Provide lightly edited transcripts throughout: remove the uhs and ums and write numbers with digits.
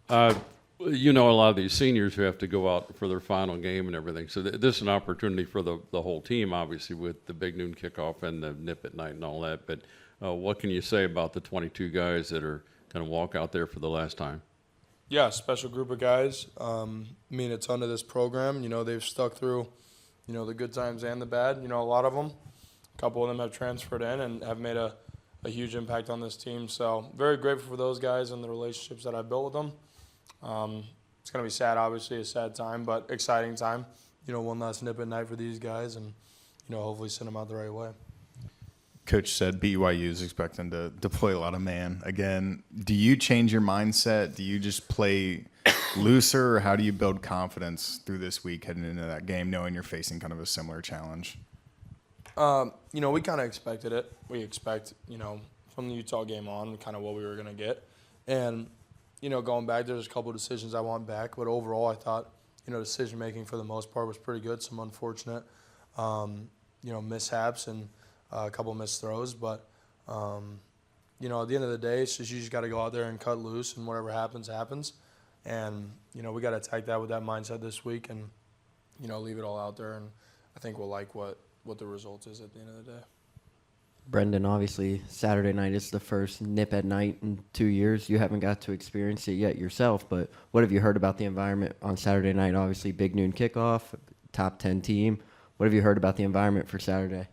You know, a lot of these seniors who have to go out for their final game and everything. So this is an opportunity for the whole team, obviously, with the big noon kickoff and the nip at night and all that. But what can you say about the 22 guys that are going to walk out there for the last time? Yeah, special group of guys. Mean a ton to this program. You know, they've stuck through, you know, the good times and the bad. You know, a lot of them, a couple of them have transferred in and have made a huge impact on this team. So very grateful for those guys and the relationships that I built with them. It's going to be sad, obviously, a sad time, but exciting time. You know, one last nip at night for these guys and, you know, hopefully send them out the right way. Coach said BYU is expecting to deploy a lot of man. Again, do you change your mindset? Do you just play looser, or how do you build confidence through this week heading into that game, knowing you're facing kind of a similar challenge? You know, we kind of expected it. We expect, you know, from the Utah game on, kind of what we were going to get. And, you know, going back, there's a couple of decisions I want back. But overall, I thought, you know, decision-making for the most part was pretty good. Some unfortunate, you know, mishaps and a couple of missed throws. But, you know, at the end of the day, it's just you just got to go out there and cut loose, and whatever happens, happens. And, you know, we got to attack that with that mindset this week and, you know, leave it all out there. And I think we'll like what the result is at the end of the day. Brendan, obviously, Saturday night is the first nip at night in 2 years. You haven't got to experience it yet yourself, but what have you heard about the environment on Saturday night? Obviously, big noon kickoff, top 10 team. What have you heard about the environment for Saturday?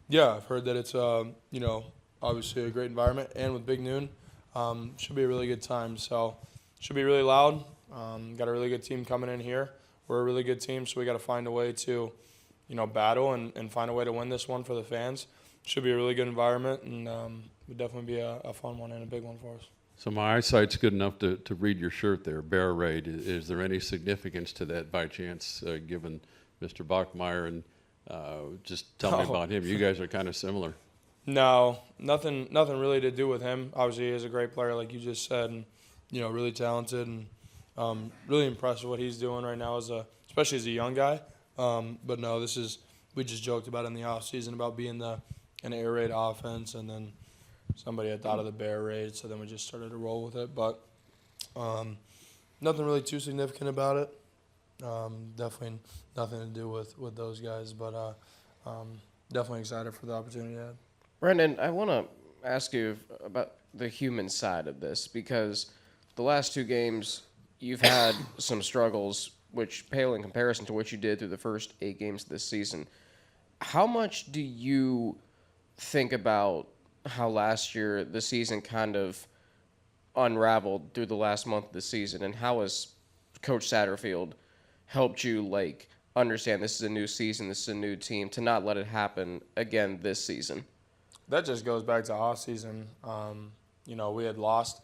Yeah, I've heard that it's, you know, obviously a great environment, and with big noon, should be a really good time. So should be really loud. Got a really good team coming in here. We're a really good team, so we got to find a way to, you know, battle and find a way to win this one for the fans. Should be a really good environment, and would definitely be a fun one and a big one for us. So my eyesight's good enough to read your shirt there, Bear Raid. Is there any significance to that by chance, given Mr. Bachmeyer? And just tell me about him. You guys are kind of similar. No, nothing really to do with him. Obviously, he is a great player, like you just said, and, you know, really talented, and really impressed with what he's doing right now, especially as a young guy. But no, we just joked about it in the offseason about being an air raid offense, and then somebody had thought of the bear raid, so then we just started to roll with it. But nothing really too significant about it. Definitely nothing to do with those guys, but definitely excited for the opportunity ahead. Brendan, I want to ask you about the human side of this, because the last two games you've had some struggles which pale in comparison to what you did through the first 8 games of this season. How much do you think about how last year the season kind of unraveled through the last month of the season, and how has Coach Satterfield helped you, like, understand this is a new season, this is a new team, to not let it happen again this season? That just goes back to off season. You know, we had lost,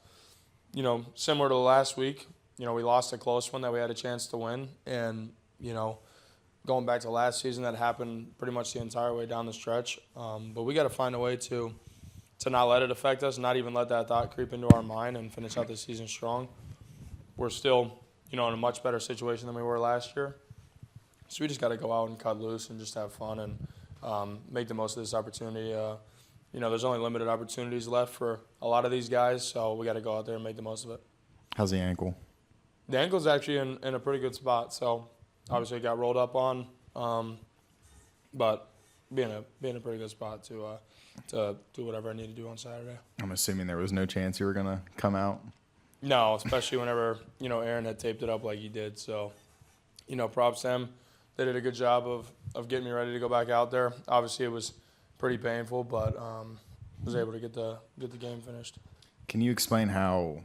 you know, similar to the last week. You know, we lost a close one that we had a chance to win. And, you know, going back to last season, that happened pretty much the entire way down the stretch. But we got to find a way to not let it affect us, not even let that thought creep into our mind, and finish out the season strong. We're still, you know, in a much better situation than we were last year. So we just got to go out and cut loose and just have fun and make the most of this opportunity. You know, there's only limited opportunities left for a lot of these guys, so we got to go out there and make the most of it. How's the ankle? The ankle's actually in a pretty good spot, so obviously it got rolled up on, but being a pretty good spot to do whatever I need to do on Saturday. I'm assuming there was no chance you were going to come out? No, especially whenever, you know, Aaron had taped it up like he did. So, you know, props to him. They did a good job of getting me ready to go back out there. Obviously it was pretty painful, but was able to get the game finished. Can you explain how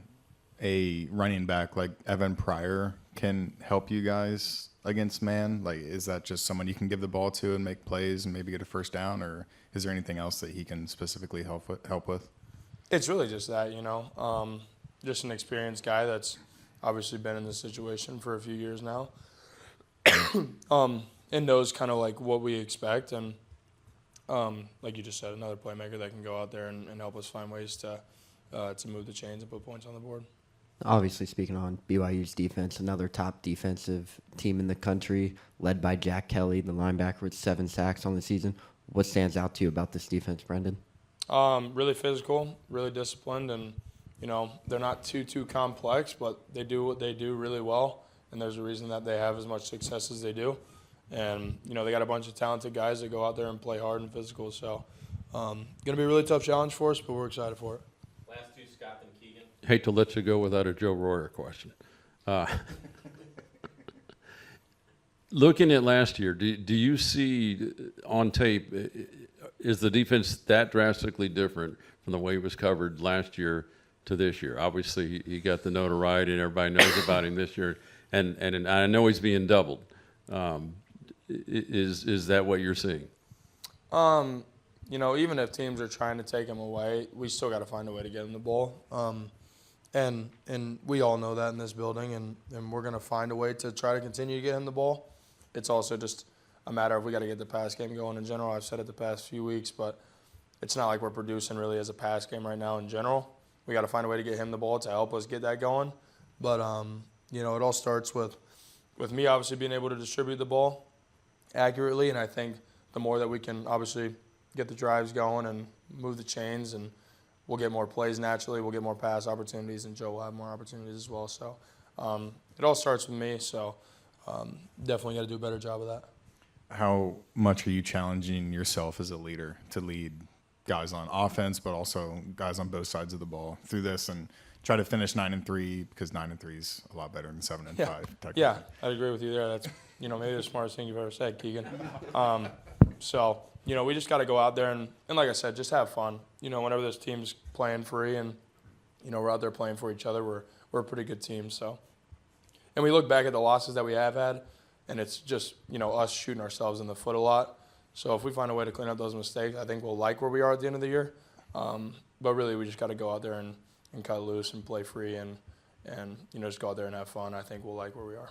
a running back like Evan Pryor can help you guys against man? Like, is that just someone you can give the ball to and make plays and maybe get a first down, or is there anything else that he can specifically help with? It's really just that, you know, just an experienced guy that's obviously been in this situation for a few years now, and knows kind of like what we expect, and like you just said, another playmaker that can go out there and help us find ways to move the chains and put points on the board. Obviously, speaking on BYU's defense, another top defensive team in the country, led by Jack Kelly, the linebacker, with 7 sacks on the season. What stands out to you about this defense, Brendan? Really physical, really disciplined, and, You know, they're not too complex, but they do what they do really well, and there's a reason that they have as much success as they do. And, you know, they got a bunch of talented guys that go out there and play hard and physical. So, going to be a really tough challenge for us, but we're excited for it. Last two, Scott and Keegan. Hate to let you go without a Joe Royer question. Looking at last year, do you see on tape, is the defense that drastically different from the way it was covered last year to this year? Obviously, he got the notoriety and everybody knows about him this year, and I know he's being doubled. Is that what you're seeing? You know, even if teams are trying to take him away, we still got to find a way to get him the ball. And we all know that in this building, and we're going to find a way to try to continue to get him the ball. It's also just a matter of we got to get the pass game going in general. I've said it the past few weeks, but it's not like we're producing really as a pass game right now in general. We got to find a way to get him the ball to help us get that going. But, you know, it all starts with me obviously being able to distribute the ball accurately, and I think the more that we can obviously get the drives going and move the chains, and we'll get more plays naturally, we'll get more pass opportunities, and Joe will have more opportunities as well. So it all starts with me, so definitely got to do a better job of that. How much are you challenging yourself as a leader to lead guys on offense, but also guys on both sides of the ball through this and try to finish 9-3, because 9-3 is a lot better than 7-5. Technically. Yeah, I agree with you there. That's, you know, maybe the smartest thing you've ever said, Keegan. So, you know, we just got to go out there and like I said, just have fun. You know, whenever this team's playing free and, you know, we're out there playing for each other, we're a pretty good team. So, and we look back at the losses that we have had, and it's just, you know, us shooting ourselves in the foot a lot. So if we find a way to clean up those mistakes, I think we'll like where we are at the end of the year. But really, we just got to go out there and cut loose and play free and, you know, just go out there and have fun. I think we'll like where we are.